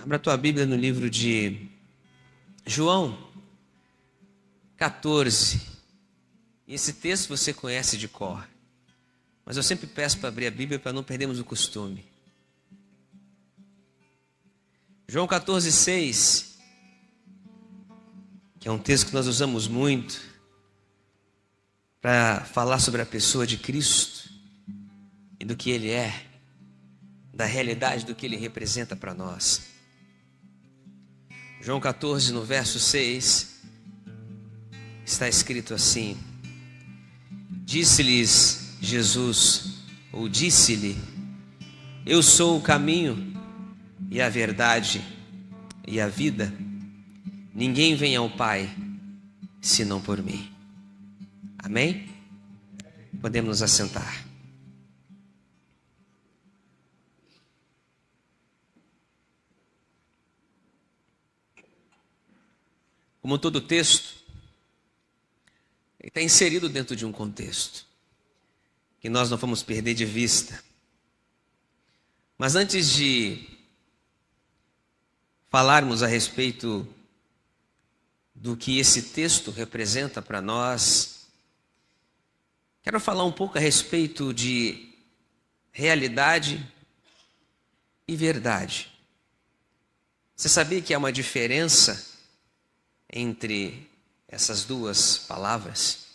Abra a tua Bíblia no livro de João 14. E esse texto você conhece de cor. Mas eu sempre peço para abrir a Bíblia para não perdermos o costume. João 14, 6, que é um texto que nós usamos muito para falar sobre a pessoa de Cristo e do que Ele é, da realidade do que Ele representa para nós. João 14, no verso 6, está escrito assim: Disse-lhes Jesus, ou disse-lhe, eu sou o caminho e a verdade e a vida. Ninguém vem ao Pai senão por mim. Amém? Podemos nos assentar. Como todo texto, ele está inserido dentro de um contexto que nós não vamos perder de vista. Mas antes de falarmos a respeito do que esse texto representa para nós, quero falar um pouco a respeito de realidade e verdade. Você sabia que há uma diferença entre essas duas palavras?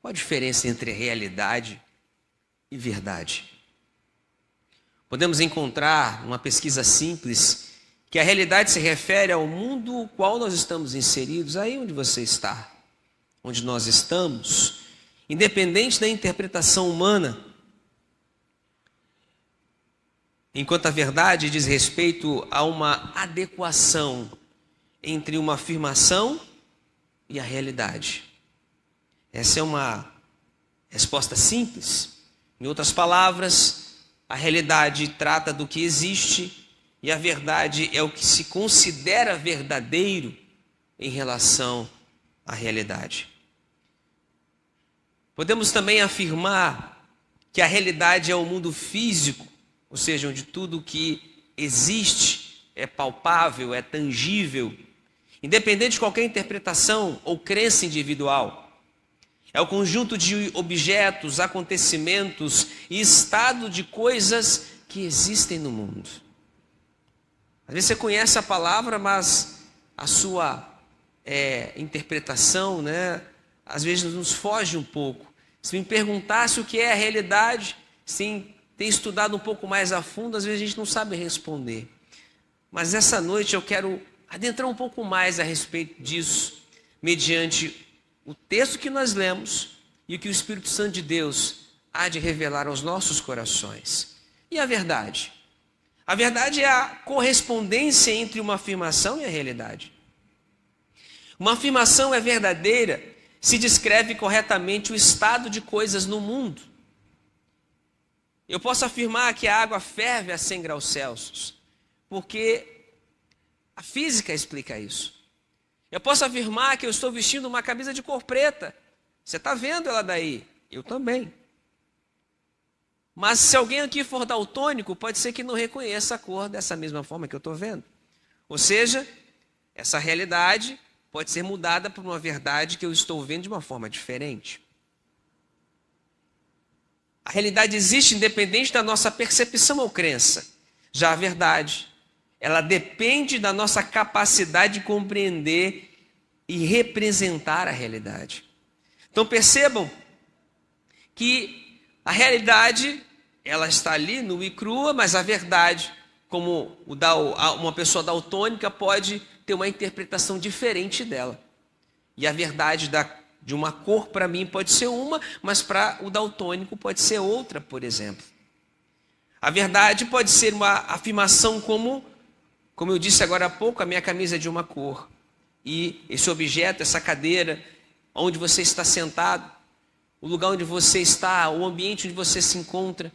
Qual a diferença entre realidade e verdade? Podemos encontrar numa pesquisa simples que a realidade se refere ao mundo no qual nós estamos inseridos, aí onde você está, onde nós estamos, independente da interpretação humana. Enquanto a verdade diz respeito a uma adequação entre uma afirmação e a realidade. Essa é uma resposta simples. Em outras palavras, a realidade trata do que existe e a verdade é o que se considera verdadeiro em relação à realidade. Podemos também afirmar que a realidade é o mundo físico, ou seja, onde tudo que existe é palpável, é tangível, independente de qualquer interpretação ou crença individual. É o conjunto de objetos, acontecimentos e estado de coisas que existem no mundo. Às vezes você conhece a palavra, mas a sua interpretação, às vezes nos foge um pouco. Se me perguntasse o que é a realidade, sem ter estudado um pouco mais a fundo, às vezes a gente não sabe responder. Mas essa noite eu quero adentrar um pouco mais a respeito disso, mediante o texto que nós lemos e o que o Espírito Santo de Deus há de revelar aos nossos corações. E a verdade? A verdade é a correspondência entre uma afirmação e a realidade. Uma afirmação é verdadeira se descreve corretamente o estado de coisas no mundo. Eu posso afirmar que a água ferve a 100 graus Celsius, porque a física explica isso. Eu posso afirmar que eu estou vestindo uma camisa de cor preta. Você está vendo ela daí? Eu também. Mas se alguém aqui for daltônico, pode ser que não reconheça a cor dessa mesma forma que eu estou vendo. Ou seja, essa realidade pode ser mudada por uma verdade que eu estou vendo de uma forma diferente. A realidade existe independente da nossa percepção ou crença. Já a verdade, ela depende da nossa capacidade de compreender e representar a realidade. Então percebam que a realidade, ela está ali nua e crua, mas a verdade, como uma pessoa daltônica pode ter uma interpretação diferente dela. E a verdade de uma cor para mim pode ser uma, mas para o daltônico pode ser outra, por exemplo. A verdade pode ser uma afirmação como eu disse agora há pouco, a minha camisa é de uma cor. E esse objeto, essa cadeira, onde você está sentado, o lugar onde você está, o ambiente onde você se encontra,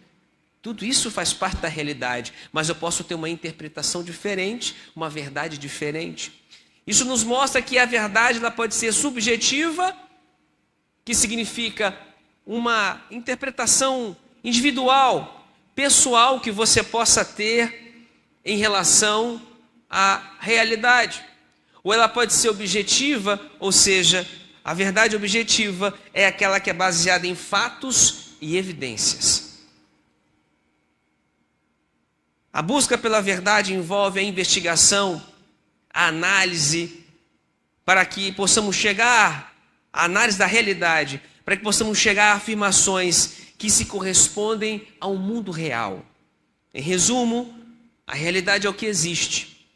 tudo isso faz parte da realidade. Mas eu posso ter uma interpretação diferente, uma verdade diferente. Isso nos mostra que a verdade ela pode ser subjetiva, que significa uma interpretação individual, pessoal que você possa ter em relação à realidade. Ou ela pode ser objetiva, ou seja, a verdade objetiva é aquela que é baseada em fatos e evidências. A busca pela verdade envolve a investigação, a análise, para que possamos chegar à análise da realidade, para que possamos chegar a afirmações que se correspondem ao mundo real. Em resumo, a realidade é o que existe,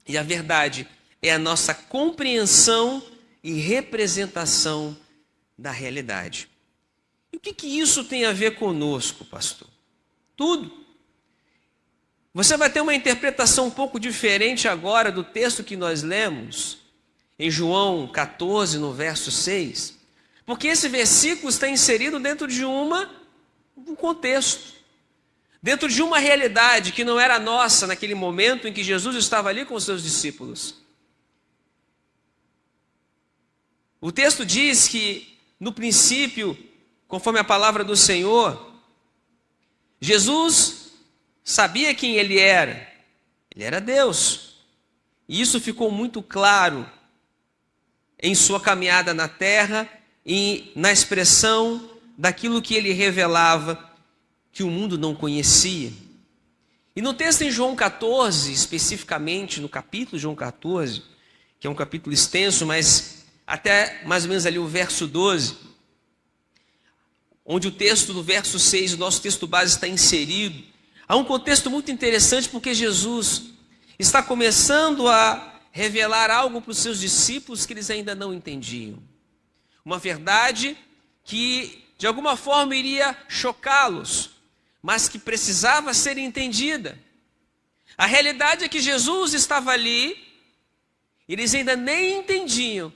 e a verdade é a nossa compreensão e representação da realidade. E o que isso tem a ver conosco, pastor? Tudo. Você vai ter uma interpretação um pouco diferente agora do texto que nós lemos, em João 14, no verso 6, porque esse versículo está inserido dentro de um contexto, dentro de uma realidade que não era nossa naquele momento em que Jesus estava ali com os seus discípulos. O texto diz que, no princípio, conforme a palavra do Senhor, Jesus sabia quem ele era Deus. E isso ficou muito claro em sua caminhada na terra e na expressão daquilo que ele revelava que o mundo não conhecia. E no texto em João 14, especificamente no capítulo de João 14, que é um capítulo extenso, mas até mais ou menos ali o verso 12, onde o texto do verso 6, o nosso texto base está inserido, há um contexto muito interessante porque Jesus está começando a revelar algo para os seus discípulos que eles ainda não entendiam. Uma verdade que de alguma forma iria chocá-los, mas que precisava ser entendida. A realidade é que Jesus estava ali, eles ainda nem entendiam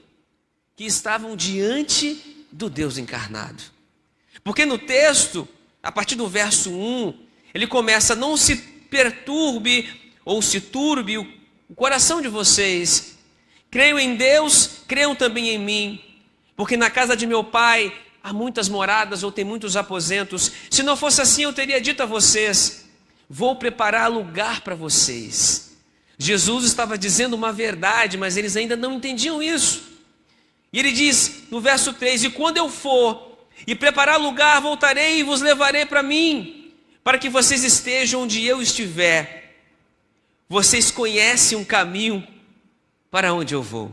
que estavam diante do Deus encarnado. Porque no texto, a partir do verso 1, ele começa: não se perturbe ou se turbe o coração de vocês. Creiam em Deus, creiam também em mim. Porque na casa de meu pai há muitas moradas ou tem muitos aposentos. Se não fosse assim, eu teria dito a vocês: vou preparar lugar para vocês. Jesus estava dizendo uma verdade, mas eles ainda não entendiam isso. E ele diz no verso 3: e quando eu for e preparar lugar, voltarei e vos levarei para mim, para que vocês estejam onde eu estiver. Vocês conhecem um caminho para onde eu vou.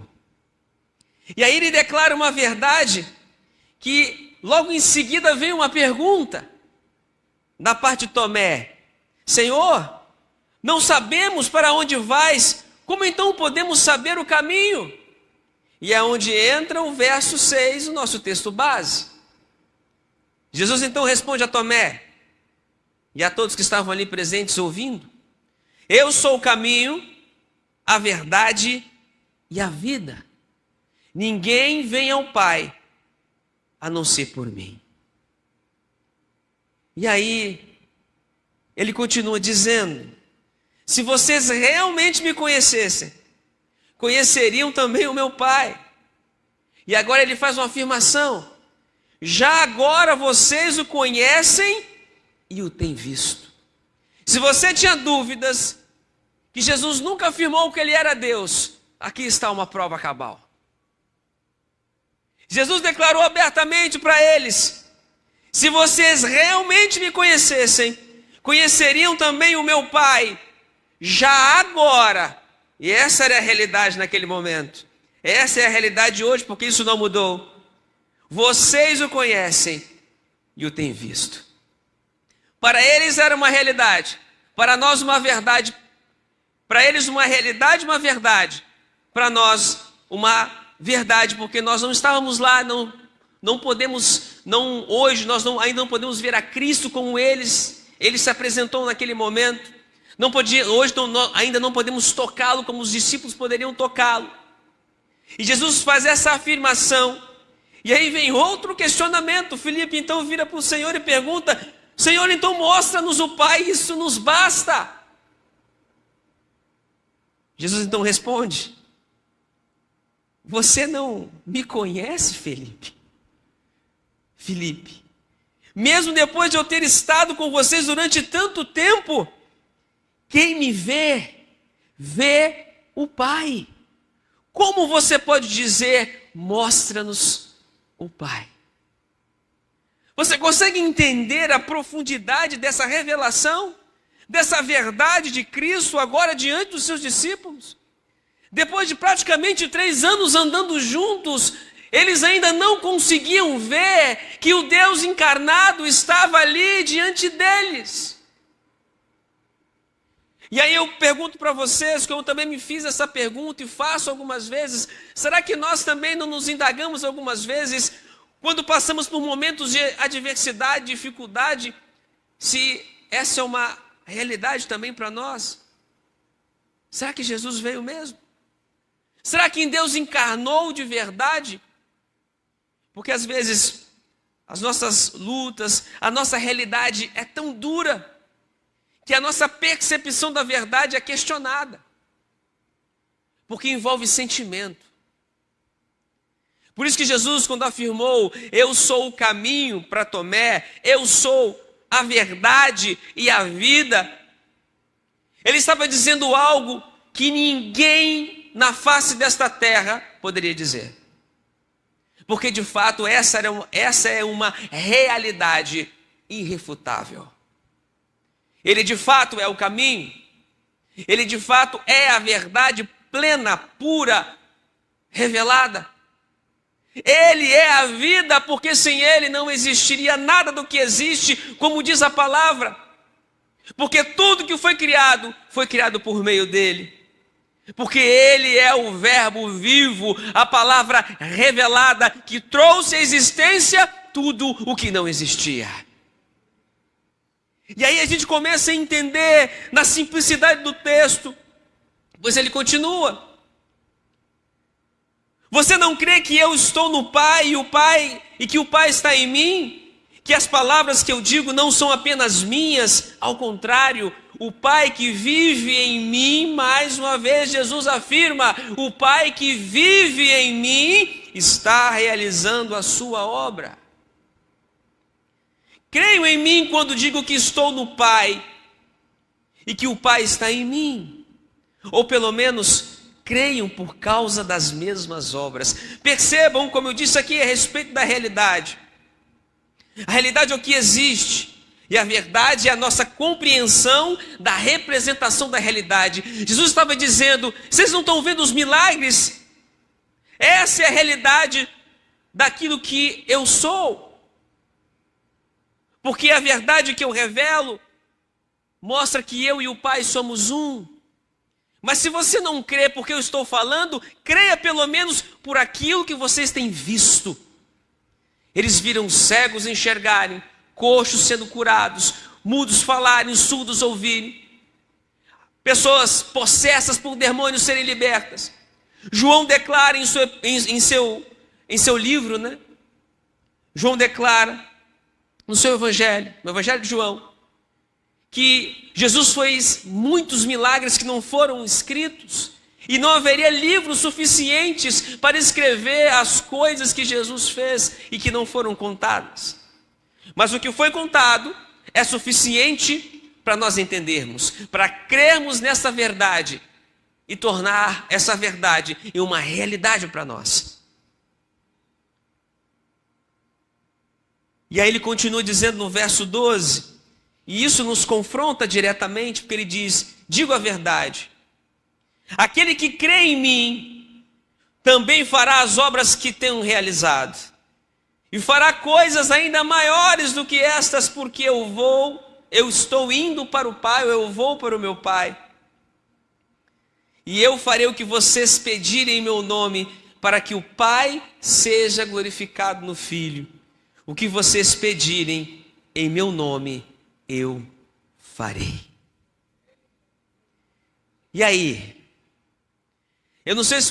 E aí ele declara uma verdade que logo em seguida vem uma pergunta da parte de Tomé: Senhor, não sabemos para onde vais, como então podemos saber o caminho? E é onde entra o verso 6, o nosso texto base. Jesus então responde a Tomé e a todos que estavam ali presentes ouvindo: eu sou o caminho, a verdade e a vida. Ninguém vem ao Pai a não ser por mim. E aí, ele continua dizendo: se vocês realmente me conhecessem, conheceriam também o meu Pai. E agora ele faz uma afirmação: já agora vocês o conhecem e o têm visto. Se você tinha dúvidas que Jesus nunca afirmou que ele era Deus, aqui está uma prova cabal. Jesus declarou abertamente para eles: se vocês realmente me conhecessem, conheceriam também o meu Pai, já agora. E essa era a realidade naquele momento. Essa é a realidade hoje, porque isso não mudou. Vocês o conhecem e o têm visto. Para eles era uma realidade, para nós uma verdade. Para eles uma realidade, uma verdade. Para nós uma verdade, porque nós não estávamos lá, não podemos, hoje nós ainda não podemos ver a Cristo como ele se apresentou naquele momento. Hoje ainda não podemos tocá-lo como os discípulos poderiam tocá-lo. E Jesus faz essa afirmação. E aí vem outro questionamento. Filipe então vira para o Senhor e pergunta: Senhor, então mostra-nos o Pai, isso nos basta. Jesus então responde: você não me conhece, Filipe? Mesmo depois de eu ter estado com vocês durante tanto tempo, Quem me vê, vê o Pai. Como você pode dizer, mostra-nos o Pai? Você consegue entender a profundidade dessa revelação, dessa verdade de Cristo agora diante dos seus discípulos? Depois de praticamente 3 anos andando juntos, eles ainda não conseguiam ver que o Deus encarnado estava ali diante deles. E aí eu pergunto para vocês, que eu também me fiz essa pergunta e faço algumas vezes, será que nós também não nos indagamos algumas vezes, quando passamos por momentos de adversidade, dificuldade, se essa é uma realidade também para nós? Será que Jesus veio mesmo? Será que em Deus encarnou de verdade? Porque às vezes as nossas lutas, a nossa realidade é tão dura, que a nossa percepção da verdade é questionada, porque envolve sentimento. Por isso que Jesus, quando afirmou, eu sou o caminho para Tomé, eu sou a verdade e a vida, ele estava dizendo algo que ninguém na face desta terra poderia dizer. Porque de fato essa é uma realidade irrefutável. Ele de fato é o caminho, ele de fato é a verdade plena, pura, revelada. Ele é a vida, porque sem ele não existiria nada do que existe, como diz a palavra. Porque tudo que foi criado por meio dele. Porque ele é o verbo vivo, a palavra revelada, que trouxe à existência tudo o que não existia. E aí a gente começa a entender na simplicidade do texto, pois ele continua. Você não crê que eu estou no Pai e que o Pai está em mim? Que as palavras que eu digo não são apenas minhas, ao contrário, o Pai que vive em mim, mais uma vez Jesus afirma, o Pai que vive em mim está realizando a sua obra. Creio em mim quando digo que estou no Pai e que o Pai está em mim. Ou pelo menos creiam por causa das mesmas obras. Percebam, como eu disse aqui, a respeito da realidade. A realidade é o que existe. E a verdade é a nossa compreensão da representação da realidade. Jesus estava dizendo, vocês não estão vendo os milagres? Essa é a realidade daquilo que eu sou. Porque a verdade que eu revelo mostra que eu e o Pai somos um. Mas se você não crê porque eu estou falando, creia pelo menos por aquilo que vocês têm visto. Eles viram cegos enxergarem, coxos sendo curados, mudos falarem, surdos ouvirem, pessoas possessas por demônios serem libertas. João declara em seu livro, né? João declara no seu evangelho, no evangelho de João, que Jesus fez muitos milagres que não foram escritos, e não haveria livros suficientes para escrever as coisas que Jesus fez e que não foram contadas. Mas o que foi contado é suficiente para nós entendermos, para crermos nessa verdade e tornar essa verdade em uma realidade para nós. E aí ele continua dizendo no verso 12, e isso nos confronta diretamente, porque ele diz, digo a verdade, aquele que crê em mim, também fará as obras que tenho realizado, e fará coisas ainda maiores do que estas, porque eu estou indo para o Pai, eu vou para o meu Pai, e eu farei o que vocês pedirem em meu nome, para que o Pai seja glorificado no Filho. O que vocês pedirem em meu nome, eu farei. E aí? Eu não sei se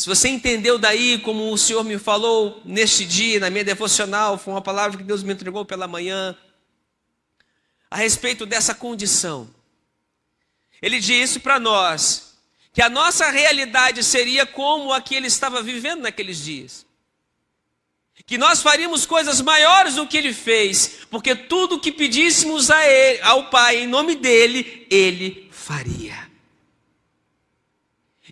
você entendeu daí, como o Senhor me falou neste dia, na minha devocional, foi uma palavra que Deus me entregou pela manhã, a respeito dessa condição. Ele disse para nós, que a nossa realidade seria como a que ele estava vivendo naqueles dias. que nós faríamos coisas maiores do que ele fez, porque tudo que pedíssemos a ele, ao Pai, em nome dele, ele faria.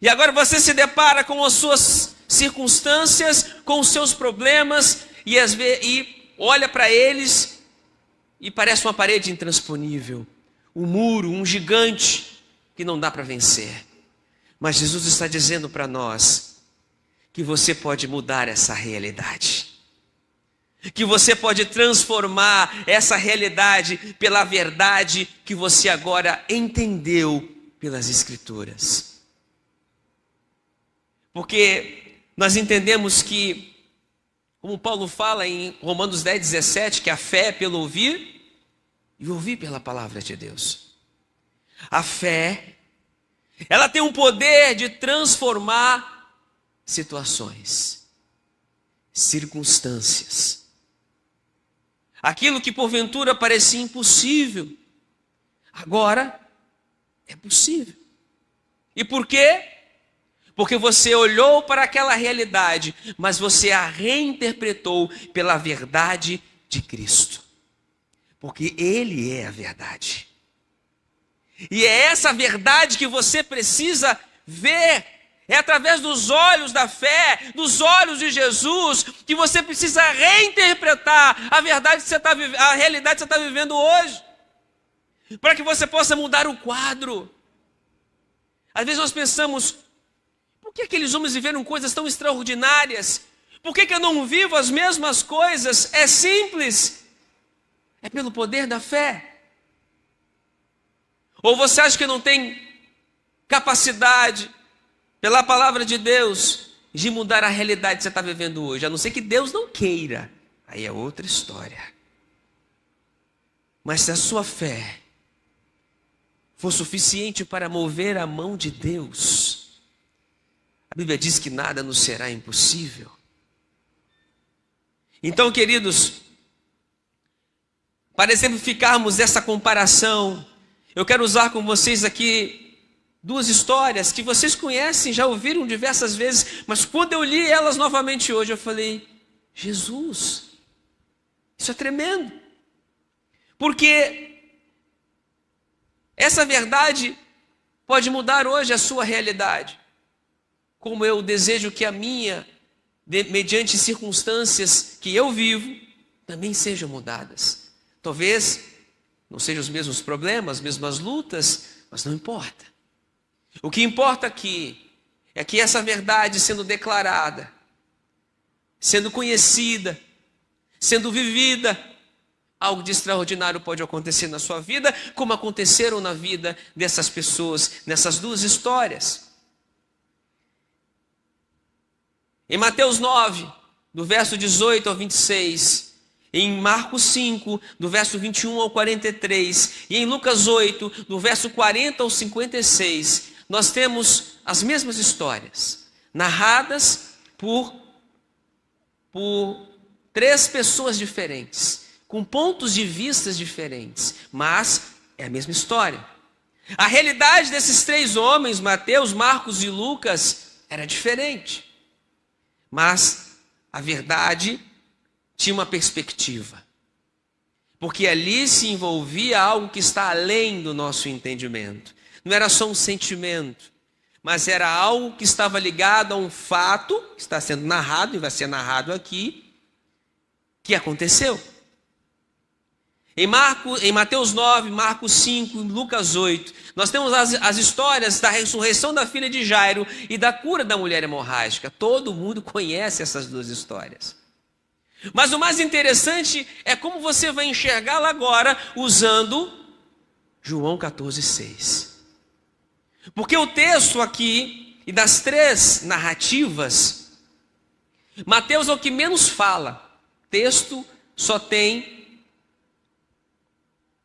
E agora você se depara com as suas circunstâncias, com os seus problemas, e olha para eles e parece uma parede intransponível, um muro, um gigante que não dá para vencer. Mas Jesus está dizendo para nós que você pode mudar essa realidade, que você pode transformar essa realidade pela verdade que você agora entendeu pelas Escrituras. Porque nós entendemos que, como Paulo fala em Romanos 10:17, que a fé é pelo ouvir e ouvir pela palavra de Deus. A fé, ela tem um poder de transformar situações, circunstâncias. Aquilo que porventura parecia impossível, agora é possível. E por quê? Porque você olhou para aquela realidade, mas você a reinterpretou pela verdade de Cristo. Porque Ele é a verdade. E é essa verdade que você precisa ver. É através dos olhos da fé, dos olhos de Jesus, que você precisa reinterpretar a verdade que você está vivendo, a realidade que você está vivendo hoje. Para que você possa mudar o quadro. Às vezes nós pensamos, por que aqueles homens viveram coisas tão extraordinárias? Por que eu não vivo as mesmas coisas? É simples. É pelo poder da fé. Ou você acha que não tem capacidade, pela palavra de Deus, de mudar a realidade que você está vivendo hoje? A não ser que Deus não queira. Aí é outra história. Mas se a sua fé for suficiente para mover a mão de Deus, a Bíblia diz que nada nos será impossível. Então, queridos, para exemplificarmos essa comparação, eu quero usar com vocês aqui duas histórias que vocês conhecem, já ouviram diversas vezes, mas quando eu li elas novamente hoje, eu falei, Jesus, isso é tremendo. Porque essa verdade pode mudar hoje a sua realidade, como eu desejo que a minha, mediante circunstâncias que eu vivo, também sejam mudadas. Talvez não sejam os mesmos problemas, as mesmas lutas, mas não importa. O que importa aqui é que essa verdade sendo declarada, sendo conhecida, sendo vivida, algo de extraordinário pode acontecer na sua vida, como aconteceram na vida dessas pessoas, nessas duas histórias. Em Mateus 9, do verso 18 ao 26, em Marcos 5, do verso 21 ao 43, e em Lucas 8, do verso 40 ao 56, nós temos as mesmas histórias, narradas por três pessoas diferentes, com pontos de vista diferentes, mas é a mesma história. A realidade desses três homens, Mateus, Marcos e Lucas, era diferente. Mas a verdade tinha uma perspectiva. Porque ali se envolvia algo que está além do nosso entendimento. Não era só um sentimento, mas era algo que estava ligado a um fato, que está sendo narrado e vai ser narrado aqui, que aconteceu. Em Mateus 9, Marcos 5, Lucas 8, nós temos as histórias da ressurreição da filha de Jairo e da cura da mulher hemorrágica. Todo mundo conhece essas duas histórias. Mas o mais interessante é como você vai enxergá-la agora usando João 14:6. Porque o texto aqui, e das três narrativas, Mateus é o que menos fala. O texto só tem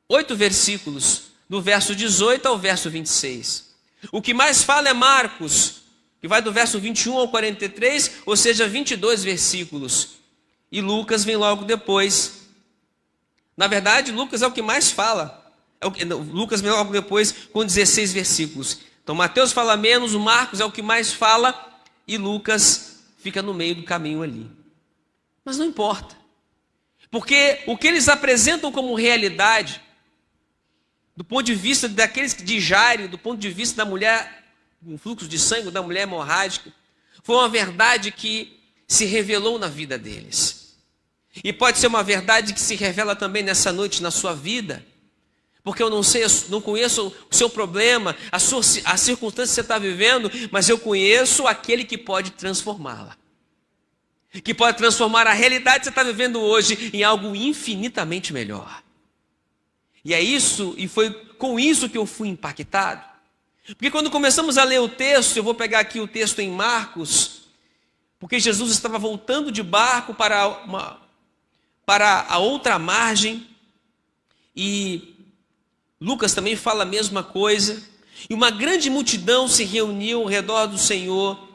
8 versículos, do verso 18 ao verso 26. O que mais fala é Marcos, que vai do verso 21 ao 43, ou seja, 22 versículos. E Lucas vem logo depois. Na verdade, Lucas é o que mais fala. Lucas vem logo depois com 16 versículos. Então, Mateus fala menos, o Marcos é o que mais fala, e Lucas fica no meio do caminho ali. Mas não importa. Porque o que eles apresentam como realidade, do ponto de vista daqueles de Jairo, do ponto de vista da mulher, um fluxo de sangue, da mulher hemorrágica, foi uma verdade que se revelou na vida deles. E pode ser uma verdade que se revela também nessa noite na sua vida. Porque eu não sei, não conheço o seu problema, a circunstância que você está vivendo, mas eu conheço aquele que pode transformá-la. Que pode transformar a realidade que você está vivendo hoje em algo infinitamente melhor. E é isso, e foi com isso que eu fui impactado. Porque quando começamos a ler o texto, eu vou pegar aqui o texto em Marcos, porque Jesus estava voltando de barco para a outra margem, e Lucas também fala a mesma coisa, e uma grande multidão se reuniu ao redor do Senhor,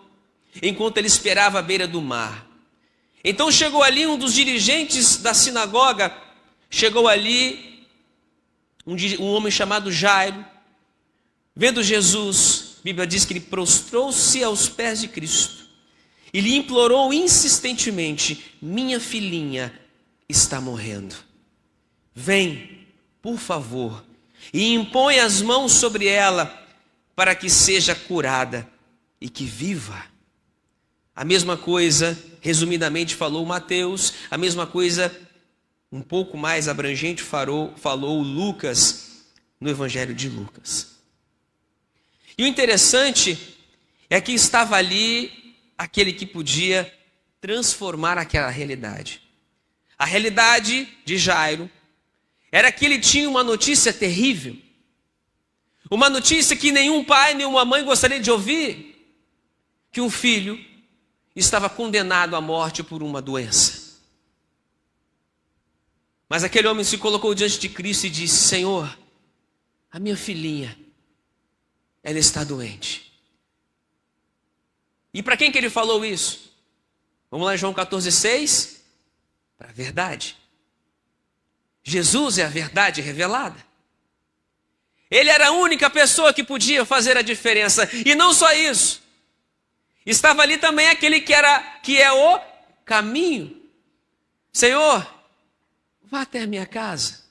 enquanto ele esperava à beira do mar. Então chegou ali um dos dirigentes da sinagoga, chegou ali um homem chamado Jairo, vendo Jesus, a Bíblia diz que ele prostrou-se aos pés de Cristo, e lhe implorou insistentemente: minha filhinha está morrendo, vem, por favor, e impõe as mãos sobre ela, para que seja curada e que viva. A mesma coisa, resumidamente, falou Mateus, a mesma coisa, um pouco mais abrangente, falou Lucas, no Evangelho de Lucas. E o interessante é que estava ali aquele que podia transformar aquela realidade. A realidade de Jairo era que ele tinha uma notícia terrível, uma notícia que nenhum pai, nenhuma mãe gostaria de ouvir, que um filho estava condenado à morte por uma doença. Mas aquele homem se colocou diante de Cristo e disse: Senhor, a minha filhinha, ela está doente. E para quem que ele falou isso? Vamos lá em João 14,6, para a verdade. Jesus é a verdade revelada. Ele era a única pessoa que podia fazer a diferença. E não só isso. Estava ali também aquele que é o caminho. Senhor, vá até a minha casa.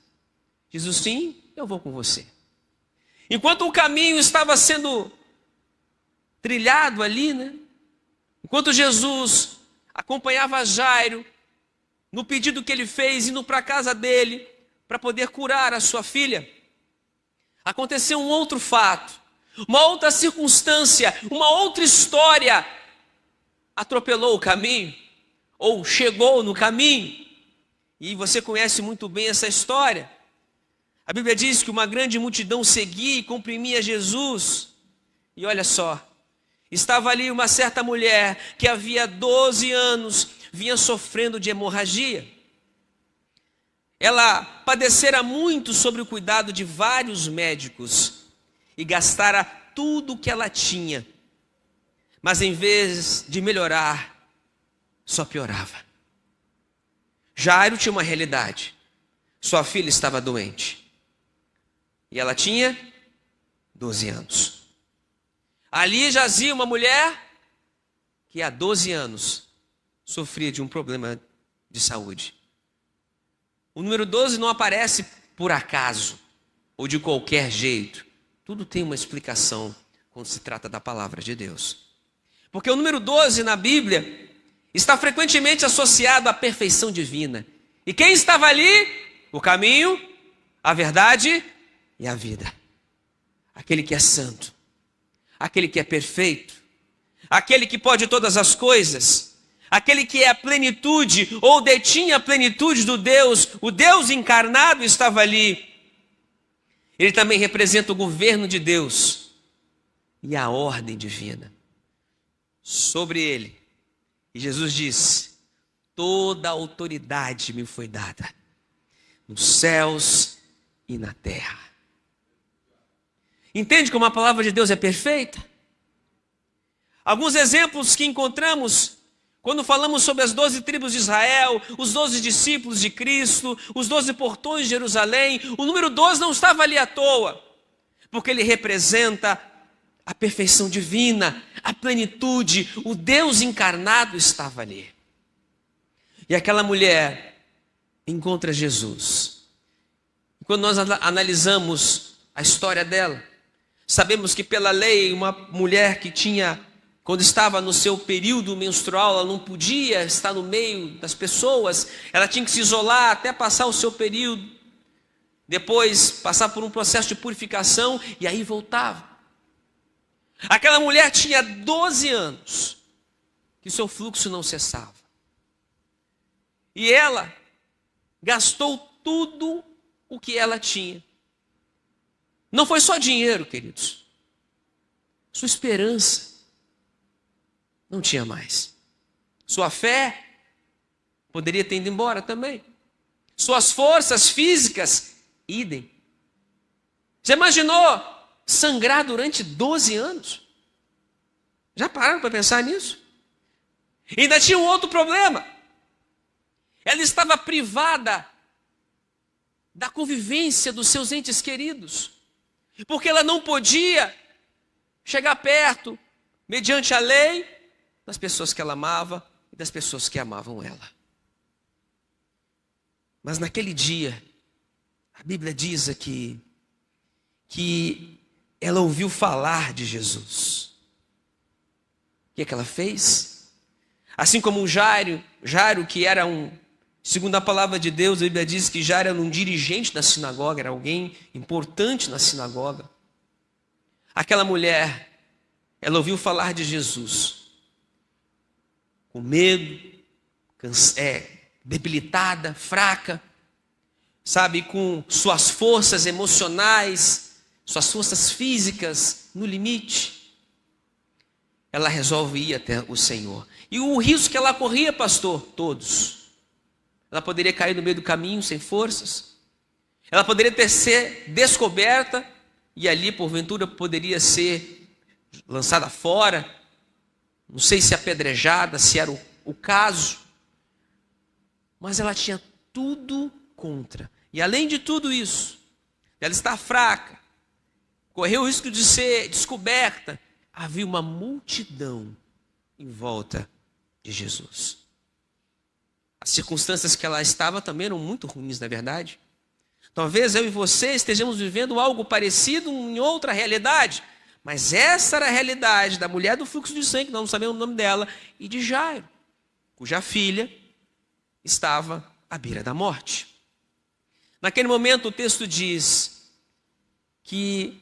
Jesus: sim, eu vou com você. Enquanto o caminho estava sendo trilhado ali, né? Enquanto Jesus acompanhava Jairo, no pedido que ele fez, indo para a casa dele, para poder curar a sua filha, aconteceu um outro fato, uma outra circunstância, uma outra história, atropelou o caminho, ou chegou no caminho, e você conhece muito bem essa história. A Bíblia diz que uma grande multidão seguia e comprimia Jesus, e olha só, estava ali uma certa mulher, que havia 12 anos, vinha sofrendo de hemorragia. Ela padecera muito sobre o cuidado de vários médicos e gastara tudo o que ela tinha. Mas em vez de melhorar, só piorava. Jairo tinha uma realidade. Sua filha estava doente. E ela tinha 12 anos. Ali jazia uma mulher que há 12 anos sofria de um problema de saúde. O número 12 não aparece por acaso ou de qualquer jeito. Tudo tem uma explicação quando se trata da palavra de Deus. Porque o número 12 na Bíblia está frequentemente associado à perfeição divina. E quem estava ali? O caminho, a verdade e a vida. Aquele que é santo, aquele que é perfeito, aquele que pode todas as coisas, aquele que é a plenitude, ou detinha a plenitude do Deus, o Deus encarnado estava ali. Ele também representa o governo de Deus e a ordem divina sobre ele. E Jesus diz: toda a autoridade me foi dada, nos céus e na terra. Entende como a palavra de Deus é perfeita? Alguns exemplos que encontramos quando falamos sobre as 12 tribos de Israel, os 12 discípulos de Cristo, os 12 portões de Jerusalém, o número 12 não estava ali à toa, porque ele representa a perfeição divina, a plenitude, o Deus encarnado estava ali. E aquela mulher encontra Jesus. E quando nós analisamos a história dela, sabemos que pela lei, uma mulher que quando estava no seu período menstrual, ela não podia estar no meio das pessoas, ela tinha que se isolar até passar o seu período, depois passar por um processo de purificação e aí voltava. Aquela mulher tinha 12 anos que seu fluxo não cessava. E ela gastou tudo o que ela tinha. Não foi só dinheiro, queridos. Sua esperança não tinha mais. Sua fé poderia ter ido embora também. Suas forças físicas, idem. Você imaginou sangrar durante 12 anos? Já pararam para pensar nisso? E ainda tinha um outro problema. Ela estava privada da convivência dos seus entes queridos, porque ela não podia chegar perto, mediante a lei, das pessoas que ela amava e das pessoas que amavam ela. Mas naquele dia, a Bíblia diz aqui que ela ouviu falar de Jesus. O que é que ela fez? Assim como o Jairo, que era segundo a palavra de Deus, a Bíblia diz que Jairo era um dirigente da sinagoga, era alguém importante na sinagoga. Aquela mulher, ela ouviu falar de Jesus, com medo, debilitada, fraca, sabe, com suas forças emocionais, suas forças físicas no limite. Ela resolve ir até o Senhor. E o risco que ela corria, pastor? Todos. Ela poderia cair no meio do caminho sem forças. Ela poderia ser descoberta e ali, porventura, poderia ser lançada fora. Não sei se apedrejada, se era o caso. Mas ela tinha tudo contra. E além de tudo isso, ela está fraca, correu o risco de ser descoberta. Havia uma multidão em volta de Jesus. As circunstâncias que ela estava também eram muito ruins, não é verdade? Talvez eu e você estejamos vivendo algo parecido em outra realidade. Mas essa era a realidade da mulher do fluxo de sangue, nós não sabemos o nome dela, e de Jairo, cuja filha estava à beira da morte. Naquele momento o texto diz que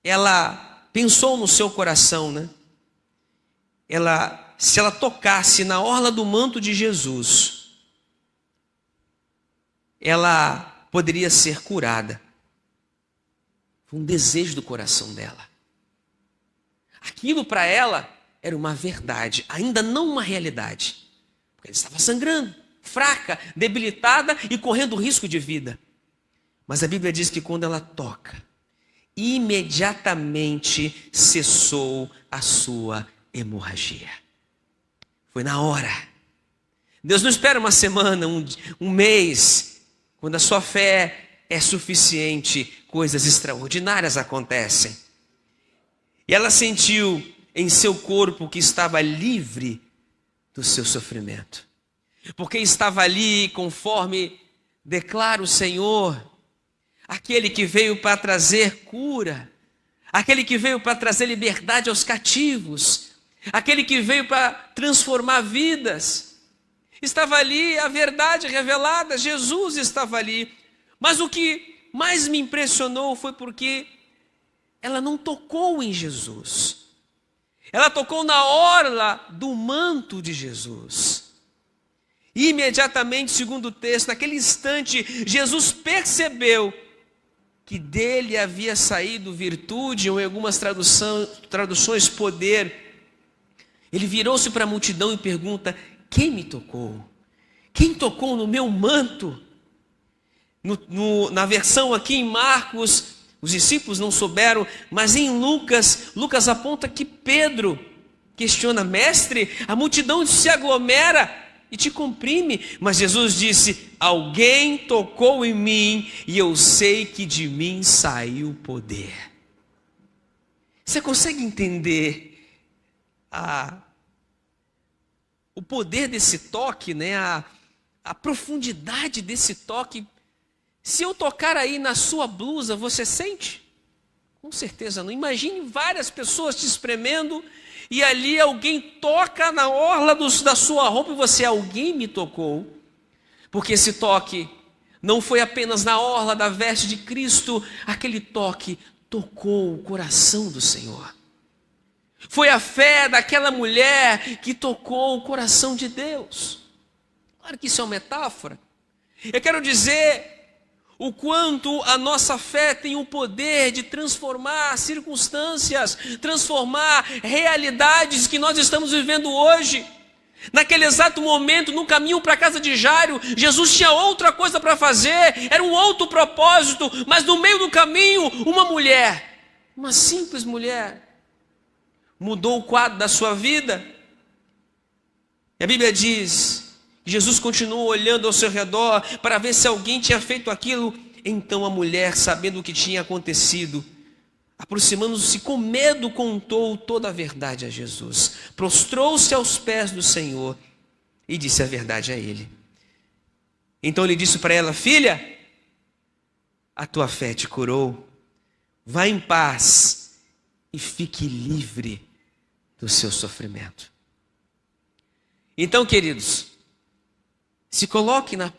ela pensou no seu coração, né? Se ela tocasse na orla do manto de Jesus, ela poderia ser curada. Foi um desejo do coração dela. Aquilo para ela era uma verdade, ainda não uma realidade. Porque ela estava sangrando, fraca, debilitada e correndo risco de vida. Mas a Bíblia diz que quando ela toca, imediatamente cessou a sua hemorragia. Foi na hora. Deus não espera uma semana, um mês. Quando a sua fé é suficiente, coisas extraordinárias acontecem. E ela sentiu em seu corpo que estava livre do seu sofrimento. Porque estava ali, conforme declara o Senhor, aquele que veio para trazer cura, aquele que veio para trazer liberdade aos cativos, aquele que veio para transformar vidas. Estava ali a verdade revelada, Jesus estava ali. Mas o que mais me impressionou foi porque ela não tocou em Jesus. Ela tocou na orla do manto de Jesus. E imediatamente, segundo o texto, naquele instante, Jesus percebeu que dele havia saído virtude, ou em algumas traduções poder. Ele virou-se para a multidão e pergunta: quem me tocou? Quem tocou no meu manto? Na versão aqui em Marcos, os discípulos não souberam, mas em Lucas aponta que Pedro questiona: mestre, a multidão se aglomera e te comprime. Mas Jesus disse: alguém tocou em mim e eu sei que de mim saiu poder. Você consegue entender o poder desse toque, né? a profundidade desse toque. Se eu tocar aí na sua blusa, você sente? Com certeza não. Imagine várias pessoas te espremendo e ali alguém toca na orla da sua roupa e você, alguém me tocou. Porque esse toque não foi apenas na orla da veste de Cristo, aquele toque tocou o coração do Senhor. Foi a fé daquela mulher que tocou o coração de Deus. Claro que isso é uma metáfora. Eu quero dizer o quanto a nossa fé tem o poder de transformar circunstâncias, transformar realidades que nós estamos vivendo hoje. Naquele exato momento, no caminho para a casa de Jairo, Jesus tinha outra coisa para fazer, era um outro propósito, mas no meio do caminho, uma mulher, uma simples mulher, mudou o quadro da sua vida. E a Bíblia diz que Jesus continuou olhando ao seu redor para ver se alguém tinha feito aquilo. Então a mulher, sabendo o que tinha acontecido, aproximando-se com medo, contou toda a verdade a Jesus. Prostrou-se aos pés do Senhor e disse a verdade a ele. Então ele disse para ela: filha, a tua fé te curou. Vá em paz e fique livre do seu sofrimento. Então, queridos, se coloque na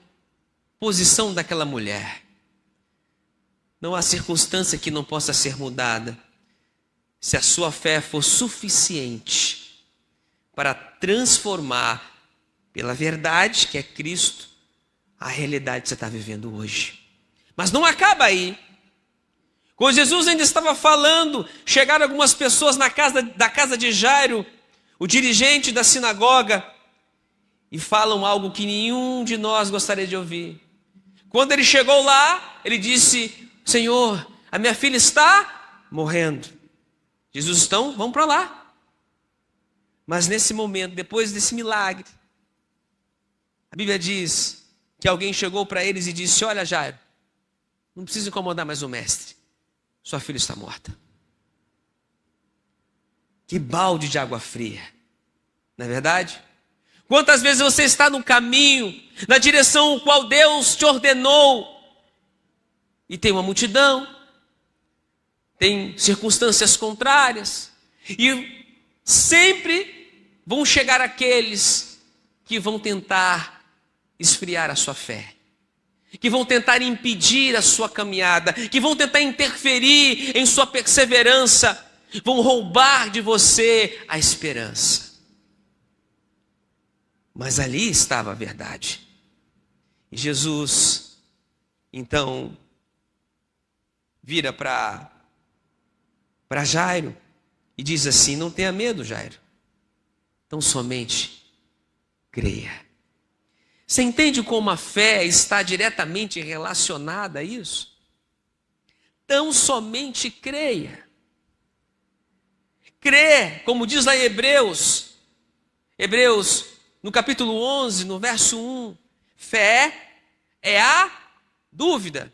posição daquela mulher. Não há circunstância que não possa ser mudada, se a sua fé for suficiente para transformar, pela verdade que é Cristo, a realidade que você está vivendo hoje. Mas não acaba aí. Quando Jesus ainda estava falando, chegaram algumas pessoas da casa de Jairo, o dirigente da sinagoga, e falam algo que nenhum de nós gostaria de ouvir. Quando ele chegou lá, ele disse: Senhor, a minha filha está morrendo. Jesus, então, vamos para lá. Mas nesse momento, depois desse milagre, a Bíblia diz que alguém chegou para eles e disse: olha, Jairo, não precisa incomodar mais o mestre. Sua filha está morta. Que balde de água fria, não é verdade? Quantas vezes você está no caminho, na direção qual Deus te ordenou, e tem uma multidão, tem circunstâncias contrárias, e sempre vão chegar aqueles que vão tentar esfriar a sua fé, que vão tentar impedir a sua caminhada, que vão tentar interferir em sua perseverança, vão roubar de você a esperança. Mas ali estava a verdade. E Jesus, então, vira para Jairo e diz assim: não tenha medo, Jairo, tão somente creia. Você entende como a fé está diretamente relacionada a isso? Tão somente creia. Crer, como diz lá em Hebreus, no capítulo 11, no verso 1, fé é a dúvida.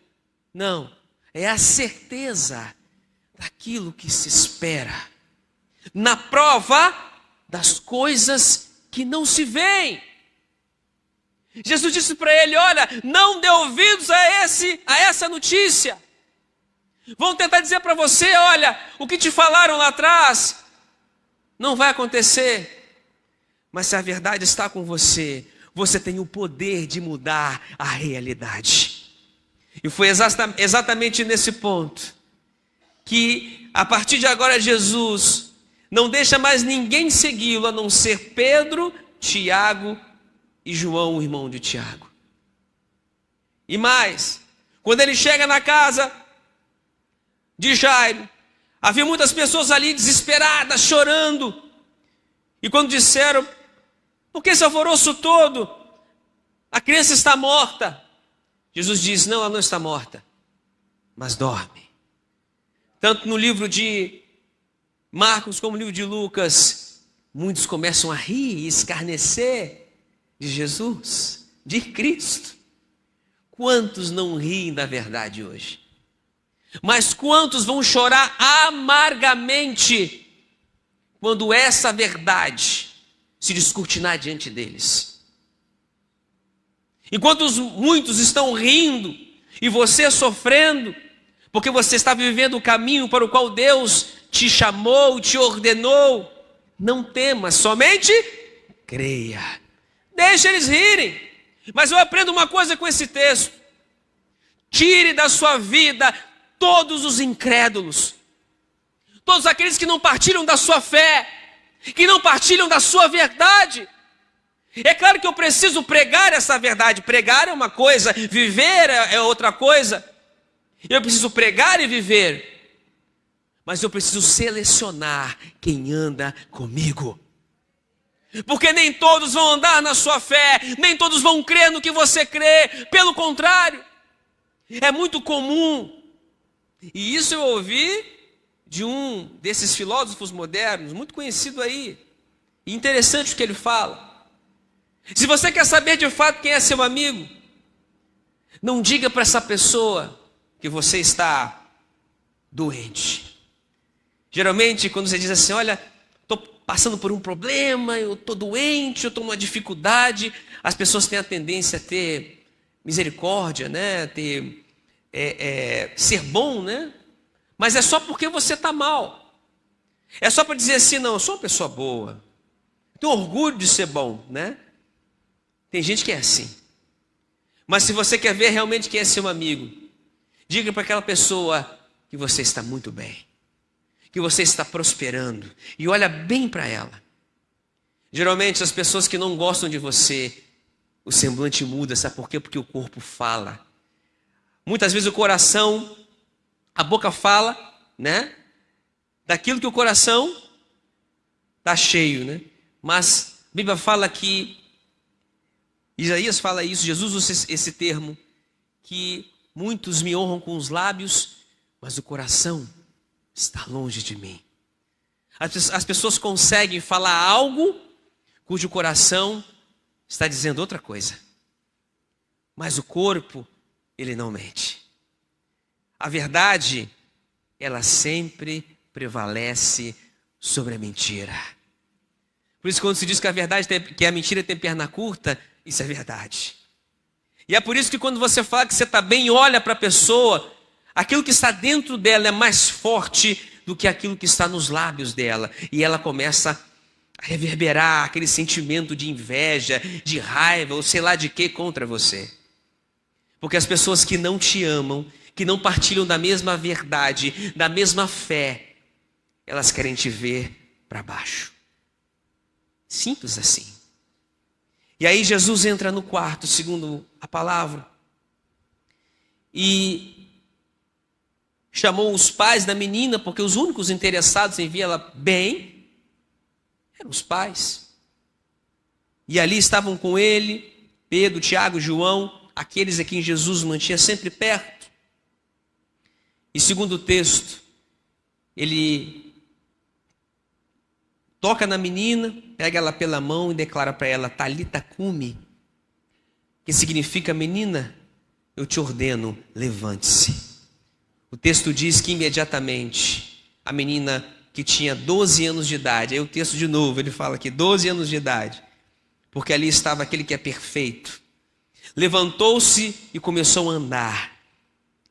Não, é a certeza daquilo que se espera, na prova das coisas que não se veem. Jesus disse para ele: olha, não dê ouvidos a essa notícia. Vão tentar dizer para você: olha, o que te falaram lá atrás não vai acontecer. Mas se a verdade está com você, você tem o poder de mudar a realidade. E foi exatamente nesse ponto que, a partir de agora, Jesus não deixa mais ninguém segui-lo, a não ser Pedro, Tiago e João, o irmão de Tiago. E mais, quando ele chega na casa de Jairo, havia muitas pessoas ali desesperadas, chorando. E quando disseram: por que esse alvoroço todo? A criança está morta. Jesus diz: não, ela não está morta, mas dorme. Tanto no livro de Marcos como no livro de Lucas, muitos começam a rir e escarnecer de Jesus, de Cristo. Quantos não riem da verdade hoje? Mas quantos vão chorar amargamente quando essa verdade se descortinar diante deles? Enquanto muitos estão rindo e você sofrendo, porque você está vivendo o caminho para o qual Deus te chamou, te ordenou, não temas, somente creia. Deixa eles rirem. Mas eu aprendo uma coisa com esse texto. Tire da sua vida todos os incrédulos, todos aqueles que não partilham da sua fé, que não partilham da sua verdade. É claro que eu preciso pregar essa verdade. Pregar é uma coisa, viver é outra coisa. Eu preciso pregar e viver, mas eu preciso selecionar quem anda comigo. Porque nem todos vão andar na sua fé, nem todos vão crer no que você crê. Pelo contrário, é muito comum, e isso eu ouvi de um desses filósofos modernos, muito conhecido aí, e interessante o que ele fala. Se você quer saber de fato quem é seu amigo, não diga para essa pessoa que você está doente. Geralmente, quando você diz assim, olha, estou passando por um problema, eu estou doente, eu estou numa dificuldade, as pessoas têm a tendência a ter misericórdia, né? Ser bom, né? Mas é só porque você está mal. É só para dizer assim, não, eu sou uma pessoa boa, tenho orgulho de ser bom, né? Tem gente que é assim. Mas se você quer ver realmente quem é seu amigo, diga para aquela pessoa que você está muito bem, que você está prosperando, e olha bem para ela. Geralmente as pessoas que não gostam de você, o semblante muda, sabe por quê? Porque o corpo fala. Muitas vezes o coração, a boca fala, né? Daquilo que o coração está cheio, né? Mas a Bíblia fala que, Isaías fala isso, Jesus usa esse termo, que muitos me honram com os lábios, mas o coração está longe de mim. As pessoas conseguem falar algo cujo coração está dizendo outra coisa. Mas o corpo, ele não mente. A verdade, ela sempre prevalece sobre a mentira. Por isso, quando se diz que que a mentira tem perna curta, isso é verdade. E é por isso que quando você fala que você está bem, olha para a pessoa, aquilo que está dentro dela é mais forte do que aquilo que está nos lábios dela. E ela começa a reverberar aquele sentimento de inveja, de raiva, ou sei lá de quê contra você. Porque as pessoas que não te amam, que não partilham da mesma verdade, da mesma fé, elas querem te ver para baixo. Simples assim. E aí Jesus entra no quarto, segundo a palavra, e chamou os pais da menina, porque os únicos interessados em ver ela bem eram os pais. E ali estavam com ele Pedro, Tiago, João, aqueles a quem Jesus mantinha sempre perto. E segundo o texto, ele toca na menina, pega ela pela mão e declara para ela, Talita cumi, que significa, menina, eu te ordeno, levante-se. O texto diz que imediatamente a menina que tinha 12 anos de idade, aí o texto de novo, ele fala aqui, 12 anos de idade, porque ali estava aquele que é perfeito, levantou-se e começou a andar.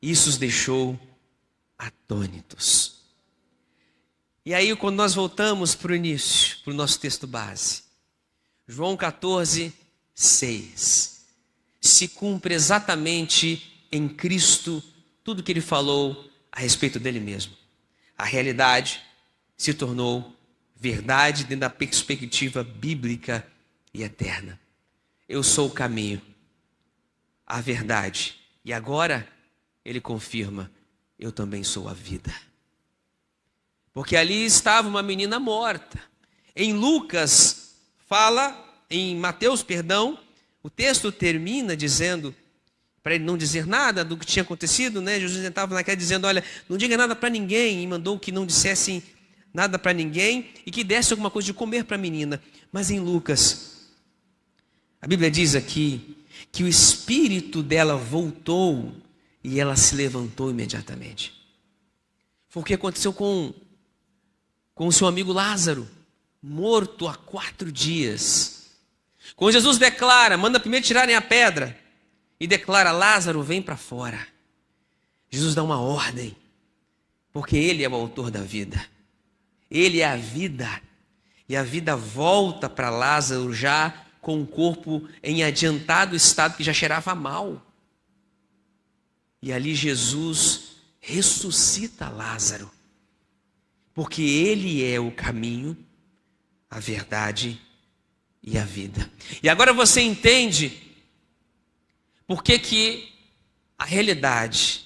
Isso os deixou atônitos. E aí, quando nós voltamos para o início, para o nosso texto base, João 14, 6, se cumpre exatamente em Cristo tudo que ele falou a respeito dele mesmo. A realidade se tornou verdade dentro da perspectiva bíblica e eterna. Eu sou o caminho, a verdade, e agora ele confirma, eu também sou a vida. Porque ali estava uma menina morta. Em Lucas em Mateus, o texto termina dizendo, para ele não dizer nada do que tinha acontecido, né? Jesus estava naquela dizendo, olha, não diga nada para ninguém, e mandou que não dissessem nada para ninguém, e que desse alguma coisa de comer para a menina. Mas em Lucas, a Bíblia diz aqui, que o espírito dela voltou, e ela se levantou imediatamente. Foi o que aconteceu com o seu amigo Lázaro, morto há 4 dias. Quando Jesus declara, manda primeiro tirarem a pedra, e declara: Lázaro, vem para fora. Jesus dá uma ordem, porque Ele é o autor da vida. Ele é a vida. E a vida volta para Lázaro já com o corpo em adiantado estado, que já cheirava mal. E ali Jesus ressuscita Lázaro, porque Ele é o caminho, a verdade e a vida. E agora você entende por que a realidade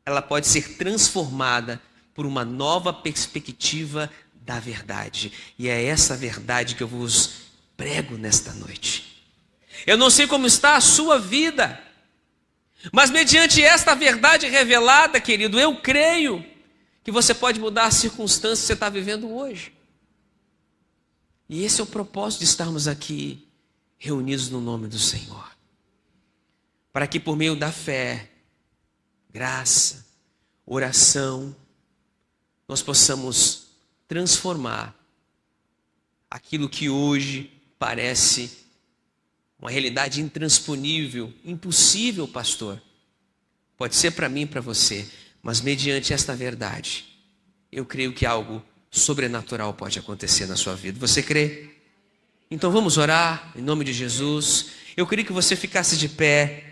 ela pode ser transformada por uma nova perspectiva da verdade. E é essa verdade que eu vos prego nesta noite. Eu não sei como está a sua vida, mas mediante esta verdade revelada, querido, eu creio que você pode mudar as circunstâncias que você está vivendo hoje. E esse é o propósito de estarmos aqui reunidos no nome do Senhor. Para que por meio da fé, graça, oração, nós possamos transformar aquilo que hoje parece uma realidade intransponível, impossível, pastor. Pode ser para mim e para você, mas mediante esta verdade, eu creio que algo sobrenatural pode acontecer na sua vida. Você crê? Então vamos orar em nome de Jesus. Eu queria que você ficasse de pé.